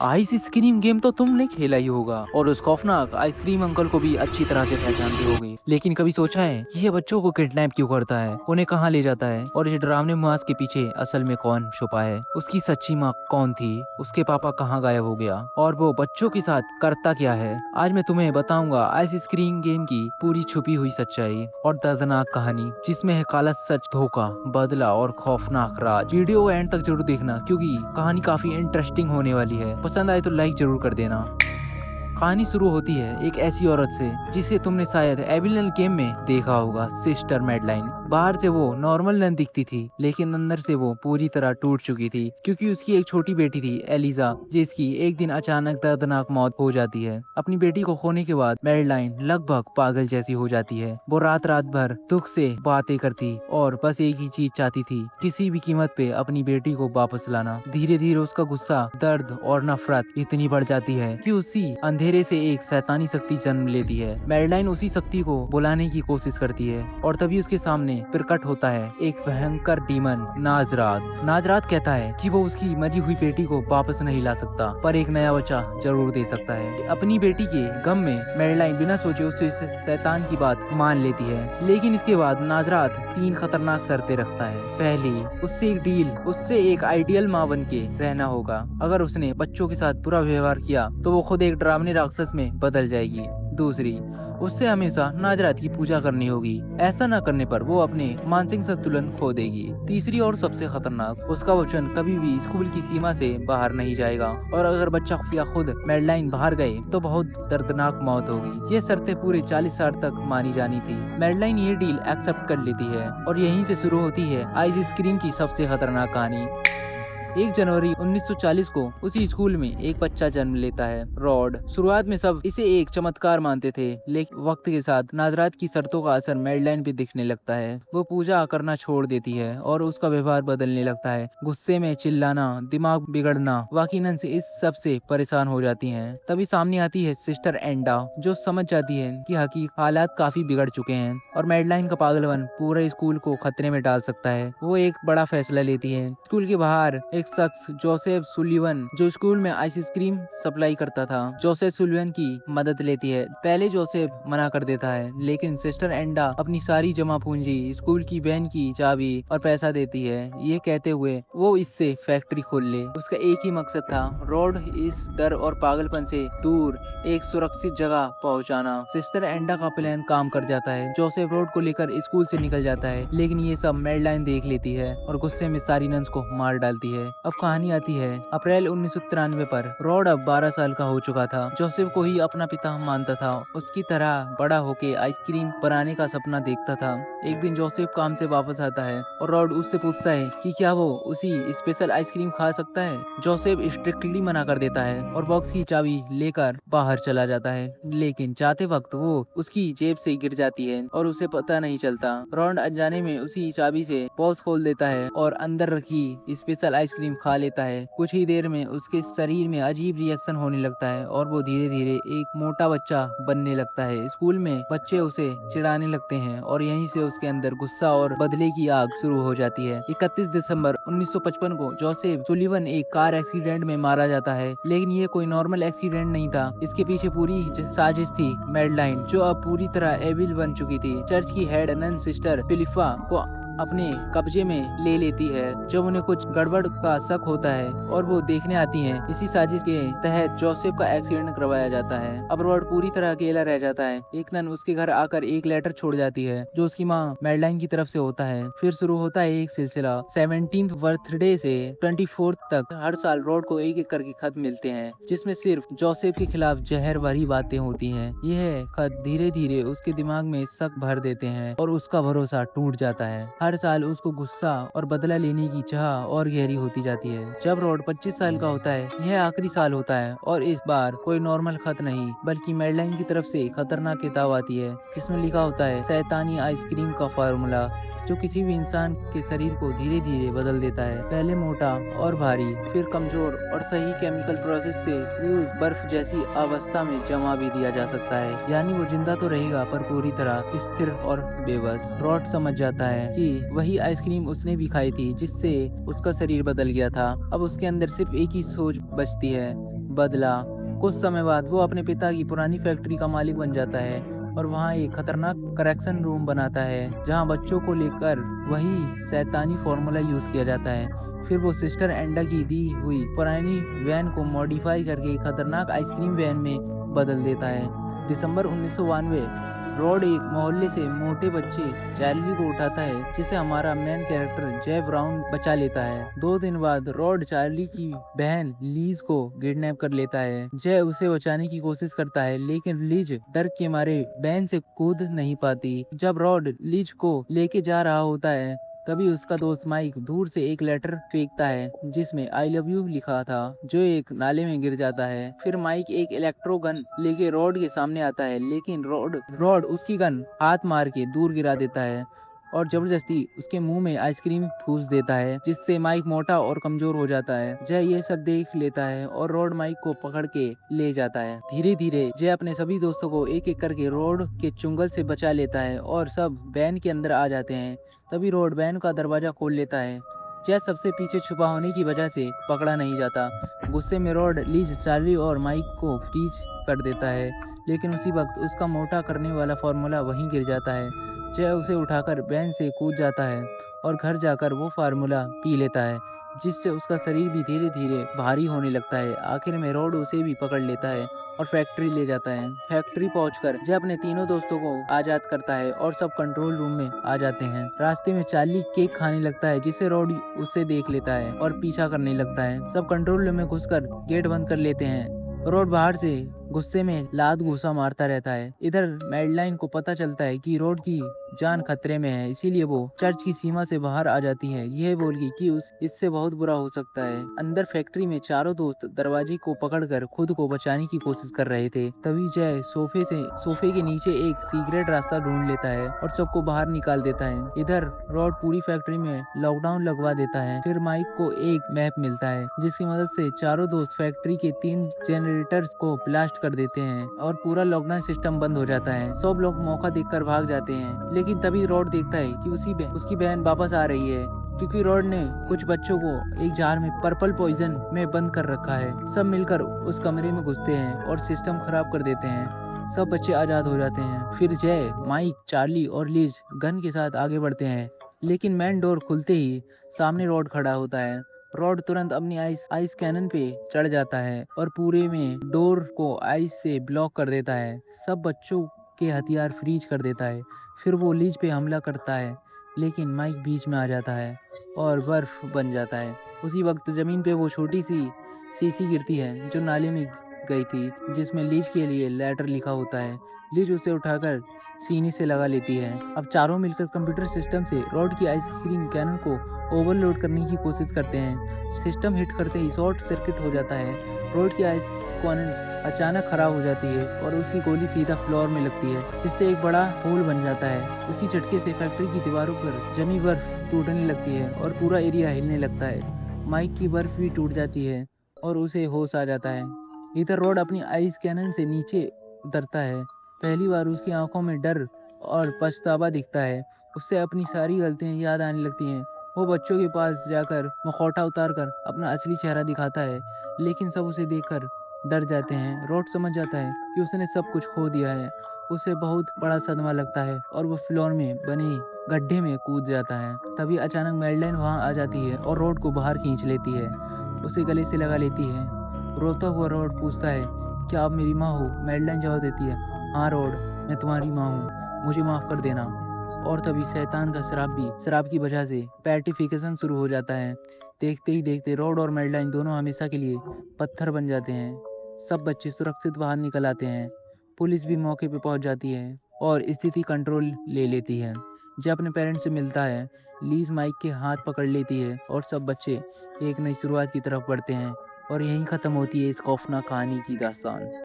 Ice cream game तो तुमने खेला ही होगा और उस खौफनाक आइसक्रीम अंकल को भी अच्छी तरह से पहचानते होगे। लेकिन कभी सोचा है कि ये बच्चों को किडनैप क्यों करता है, उन्हें कहाँ ले जाता है और इस डरावने मास्क के पीछे असल में कौन छुपा है? उसकी सच्ची माँ कौन थी? उसके पापा कहाँ गायब हो गया और वो बच्चों के साथ करता क्या है? आज मैं तुम्हें बताऊंगा आइसक्रीम गेम की पूरी छुपी हुई सच्चाई और दर्दनाक कहानी, जिसमें है काला सच, धोखा, बदला और खौफनाक राज। वीडियो एंड तक जरूर देखना क्योंकि कहानी काफी इंटरेस्टिंग होने वाली है। पसंद आए तो लाइक जरूर कर देना। कहानी शुरू होती है एक ऐसी औरत से जिसे तुमने शायद एबिलियन गेम में देखा होगा, सिस्टर मैडलाइन। बाहर से वो नॉर्मल नन दिखती थी, लेकिन अंदर से वो पूरी तरह टूट चुकी थी क्योंकि उसकी एक छोटी बेटी थी, एलिजा, जिसकी एक दिन अचानक दर्दनाक मौत हो जाती है। अपनी बेटी को खोने के बाद मैडलाइन लगभग पागल जैसी हो जाती है। वो रात रात भर दुख से बातें करती और बस एक ही चीज चाहती थी, किसी भी कीमत पे अपनी बेटी को वापस लाना। धीरे धीरे उसका गुस्सा, दर्द और नफरत इतनी बढ़ जाती है कि उसी अंधेरे से एक शैतानी शक्ति जन्म लेती है। मैडलाइन उसी शक्ति को बुलाने की कोशिश करती है और तभी उसके सामने प्रकट होता है एक भयंकर डीमन, नाजरात। नाजरात कहता है कि वो उसकी मरी हुई बेटी को वापस नहीं ला सकता, पर एक नया बच्चा जरूर दे सकता है। अपनी बेटी के गम में मैडलाइन बिना सोचे उस शैतान की बात मान लेती है, लेकिन इसके बाद नाजरात 3 खतरनाक शर्तें रखता है। पहली, उससे एक डील, उससे एक आइडियल माँ बन के रहना होगा। अगर उसने बच्चों के साथ बुरा व्यवहार किया तो वो खुद एक डरावने राक्षस में बदल जाएगी। दूसरी, उससे हमेशा नाजरात की पूजा करनी होगी। ऐसा न करने पर वो अपने मानसिक संतुलन खो देगी। तीसरी और सबसे खतरनाक, उसका वचन कभी भी स्कूल की सीमा से बाहर नहीं जाएगा और अगर बच्चा या खुद मैडलाइन बाहर गए तो बहुत दर्दनाक मौत होगी। ये शर्तें पूरे 40 साल तक मानी जानी थी। मैडलाइन ये डील एक्सेप्ट कर लेती है और यहीं से शुरू होती है आइसक्रीम की सबसे खतरनाक कहानी। 1 जनवरी 1940 को उसी स्कूल में एक बच्चा जन्म लेता है, रॉड। शुरुआत में सब इसे एक चमत्कार मानते थे, लेकिन वक्त के साथ नाजरात की शर्तों का असर मैडलाइन पे दिखने लगता है। वो पूजा करना छोड़ देती है और उसका व्यवहार बदलने लगता है। गुस्से में चिल्लाना, दिमाग बिगड़ना, वाकिनन से इस सब से परेशान हो जाती हैं। तभी सामने आती है सिस्टर एंडा, जो समझ जाती है कि हालात काफी बिगड़ चुके हैं और मैडलाइन का पागलपन पूरे स्कूल को खतरे में डाल सकता है। वो एक बड़ा फैसला लेती है। स्कूल के बाहर एक शख्स, जोसेफ सुलिवन, जो स्कूल में आइसक्रीम सप्लाई करता था, जोसेफ सुलिवन की मदद लेती है। पहले जोसेफ मना कर देता है, लेकिन सिस्टर एंडा अपनी सारी जमा पूंजी, स्कूल की वैन की चाबी और पैसा देती है, ये कहते हुए वो इससे फैक्ट्री खोल ले। उसका एक ही मकसद था, रॉड इस डर और पागलपन से दूर एक सुरक्षित जगह पहुंचाना। सिस्टर एंडा का प्लान काम कर जाता है। जोसेफ रॉड को लेकर स्कूल से निकल जाता है, लेकिन ये सब मैडलाइन देख लेती है और गुस्से में सारी नन्स को मार डालती है। अब कहानी आती है अप्रैल 1993 पर। रॉड अब 12 साल का हो चुका था। जोसेफ को ही अपना पिता मानता था, उसकी तरह बड़ा होके आइसक्रीम बनाने का सपना देखता था। एक दिन जोसेफ काम से वापस आता है और रॉड उससे पूछता है कि क्या वो उसी स्पेशल आइसक्रीम खा सकता है। जोसेफ स्ट्रिक्टली मना कर देता है और बॉक्स की चाबी लेकर बाहर चला जाता है, लेकिन जाते वक्त वो उसकी जेब से गिर जाती है और उसे पता नहीं चलता। रॉड अनजाने में उसी चाबी से बॉक्स खोल देता है और अंदर रखी स्पेशल आइसक्रीम खा लेता है। कुछ ही देर में उसके शरीर में अजीब रिएक्शन होने लगता है और वो धीरे धीरे एक मोटा बच्चा बनने लगता है। स्कूल में बच्चे उसे चिढ़ाने लगते हैं और यहीं से उसके अंदर गुस्सा और बदले की आग शुरू हो जाती है। 31 दिसंबर 1955 को जोसेफ सुलिवन एक कार एक्सीडेंट में मारा जाता है, लेकिन ये कोई नॉर्मल एक्सीडेंट नहीं था। इसके पीछे पूरी साजिश थी। मैडलाइन, जो अब पूरी तरह एविल बन चुकी थी, चर्च की हेड नन सिस्टर फिलिपा को अपने कब्जे में ले लेती है। जब उन्हें कुछ गड़बड़ का शक होता है और वो देखने आती हैं, इसी साजिश के तहत जोसेफ का एक्सीडेंट करवाया जाता है। अब रॉड पूरी तरह अकेला रह जाता है। एक नन उसके घर आकर एक लेटर छोड़ जाती है जो उसकी माँ मैडलाइन की तरफ से होता है। फिर शुरू होता है एक सिलसिला। 17th बर्थडे से 24th तक हर साल रॉड को एक एक करके खत मिलते हैं, जिसमें सिर्फ जोसेफ के खिलाफ जहर भरी बातें होती हैं। यह खत धीरे धीरे उसके दिमाग में शक भर देते हैं और उसका भरोसा टूट जाता है। हर साल उसको गुस्सा और बदला लेने की चाह और गहरी होती जाती है। जब रॉड 25 साल का होता है, यह आखिरी साल होता है और इस बार कोई नॉर्मल खत नहीं बल्कि मैडलाइन की तरफ से खतरनाक किताब आती है, जिसमें लिखा होता है शैतानी आइसक्रीम का फार्मूला, जो किसी भी इंसान के शरीर को धीरे धीरे बदल देता है। पहले मोटा और भारी, फिर कमजोर और सही केमिकल प्रोसेस से फ्यूज बर्फ जैसी अवस्था में जमा भी दिया जा सकता है। यानी वो जिंदा तो रहेगा पर पूरी तरह स्थिर और बेबस। रॉड समझ जाता है कि वही आइसक्रीम उसने भी खाई थी जिससे उसका शरीर बदल गया था। अब उसके अंदर सिर्फ एक ही सोच बचती है, बदला। कुछ समय बाद वो अपने पिता की पुरानी फैक्ट्री का मालिक बन जाता है और वहाँ एक खतरनाक करेक्शन रूम बनाता है जहाँ बच्चों को लेकर वही शैतानी फॉर्मूला यूज किया जाता है। फिर वो सिस्टर एंडा की दी हुई पुरानी वैन को मॉडिफाई करके एक खतरनाक आइसक्रीम वैन में बदल देता है। दिसंबर 1992 रॉड एक मोहल्ले से मोटे बच्चे चार्ली को उठाता है जिसे हमारा मेन कैरेक्टर जय ब्राउन बचा लेता है। 2 दिन बाद रॉड चार्ली की बहन लीज को किडनैप कर लेता है। जय उसे बचाने की कोशिश करता है लेकिन लीज डर के मारे बहन से कूद नहीं पाती। जब रॉड लीज को लेके जा रहा होता है तभी उसका दोस्त माइक दूर से एक लेटर फेंकता है जिसमें आई लव यू लिखा था, जो एक नाले में गिर जाता है। फिर माइक एक इलेक्ट्रो गन लेके रॉड के सामने आता है लेकिन रॉड उसकी गन हाथ मार के दूर गिरा देता है और जबरदस्ती उसके मुंह में आइसक्रीम ठूस देता है जिससे माइक मोटा और कमजोर हो जाता है। जय ये सब देख लेता है और रॉड माइक को पकड़ के ले जाता है। धीरे धीरे जय अपने सभी दोस्तों को एक एक करके रॉड के चुंगल से बचा लेता है और सब वैन के अंदर आ जाते हैं। तभी रॉड वैन का दरवाजा खोल लेता है। जय सबसे पीछे छुपा होने की वजह से पकड़ा नहीं जाता। गुस्से में रॉड लीज चार्ली और माइक को फ्रीज कर देता है लेकिन उसी वक्त उसका मोटा करने वाला फार्मूला वहीं गिर जाता है। जय उसे उठाकर वैन से कूद जाता है और घर जाकर वो फार्मूला पी लेता है जिससे उसका शरीर भी धीरे धीरे भारी होने लगता है। आखिर में रॉड उसे भी पकड़ लेता है और फैक्ट्री ले जाता है। फैक्ट्री पहुंचकर जय अपने तीनों दोस्तों को आजाद करता है और सब कंट्रोल रूम में आ जाते हैं। रास्ते में चार्ली केक खाने लगता है जिसे रॉड उसे देख लेता है और पीछा करने लगता है। सब कंट्रोल रूम में घुसकर गेट बंद कर लेते हैं। रॉड बाहर से गुस्से में लात घूसा मारता रहता है। इधर मैडलाइन को पता चलता है कि रॉड की जान खतरे में है, इसीलिए वो चर्च की सीमा से बाहर आ जाती है, यह बोल के कि इससे बहुत बुरा हो सकता है। अंदर फैक्ट्री में चारों दोस्त दरवाजे को पकड़कर खुद को बचाने की कोशिश कर रहे थे। तभी जय सोफे के नीचे एक सीक्रेट रास्ता ढूंढ लेता है और सबको बाहर निकाल देता है। इधर रॉड पूरी फैक्ट्री में लॉकडाउन लगवा देता है। फिर माइक को एक मैप मिलता है जिसकी मदद से चारों दोस्त फैक्ट्री के 3 जनरेटर्स को ब्लास्ट कर देते हैं और पूरा लॉकडाउन सिस्टम बंद हो जाता है। सब लोग मौका देखकर भाग जाते हैं लेकिन तभी रॉड देखता है कि उसकी बहन वापस आ रही है क्योंकि रॉड ने कुछ बच्चों को एक जार में पर्पल पॉइजन में बंद कर रखा है। सब मिलकर उस कमरे में घुसते हैं और सिस्टम खराब कर देते हैं। सब बच्चे आजाद हो जाते हैं। फिर जय, माइक, चार्ली और लीज गन के साथ आगे बढ़ते हैं लेकिन मेन डोर खुलते ही सामने रॉड खड़ा होता है। रॉड तुरंत अपनी आइस कैनन पे चढ़ जाता है और पूरे में डोर को आइस से ब्लॉक कर देता है। सब बच्चों के हथियार फ्रीज कर देता है। फिर वो लीज पे हमला करता है लेकिन माइक बीच में आ जाता है और बर्फ बन जाता है। उसी वक्त जमीन पे वो छोटी सी शीशी गिरती है जो नाले में गई थी जिसमें लीज के लिए लेटर लिखा होता है। लीज उसे उठाकर सीने से लगा लेती है। अब चारों मिलकर कंप्यूटर सिस्टम से रॉड की आइसक्रीम कैनन को ओवरलोड करने की कोशिश करते हैं। सिस्टम हिट करते ही शॉर्ट सर्किट हो जाता है। रॉड की आइस कैनन अचानक खराब हो जाती है और उसकी गोली सीधा फ्लोर में लगती है जिससे एक बड़ा होल बन जाता है। उसी झटके से फैक्ट्री की दीवारों पर जमी बर्फ टूटने लगती है और पूरा एरिया हिलने लगता है। माइक की बर्फ भी टूट जाती है और उसे होश आ जाता है। इधर रॉड अपनी आइस कैनन से नीचे उतरता है। पहली बार उसकी आंखों में डर और पछतावा दिखता है। उससे अपनी सारी गलतियां याद आने लगती हैं। वो बच्चों के पास जाकर मुखौटा उतारकर अपना असली चेहरा दिखाता है लेकिन सब उसे देखकर डर जाते हैं। रॉड समझ जाता है कि उसने सब कुछ खो दिया है। उसे बहुत बड़ा सदमा लगता है और वो फ्लोर में बने गड्ढे में कूद जाता है। तभी अचानक मैडलाइन वहां आ जाती है और रॉड को बाहर खींच लेती है, उसे गले से लगा लेती है। रोता हुआ रॉड पूछता है, क्या आप मेरी माँ हो? मैडलाइन जवाब देती है, हाँ रॉड, मैं तुम्हारी माँ हूँ, मुझे माफ़ कर देना। और तभी शैतान का शराब की वजह से पैटिफिकेशन शुरू हो जाता है। देखते ही देखते रॉड और मैडलाइन दोनों हमेशा के लिए पत्थर बन जाते हैं। सब बच्चे सुरक्षित बाहर निकल आते हैं। पुलिस भी मौके पर पहुंच जाती है और स्थिति कंट्रोल ले लेती है। जब अपने पेरेंट्स से मिलता है, लीज माइक के हाथ पकड़ लेती है और सब बच्चे एक नई शुरुआत की तरफ बढ़ते हैं और यहीं ख़त्म होती है इस खौफनाक कहानी की दास्तान।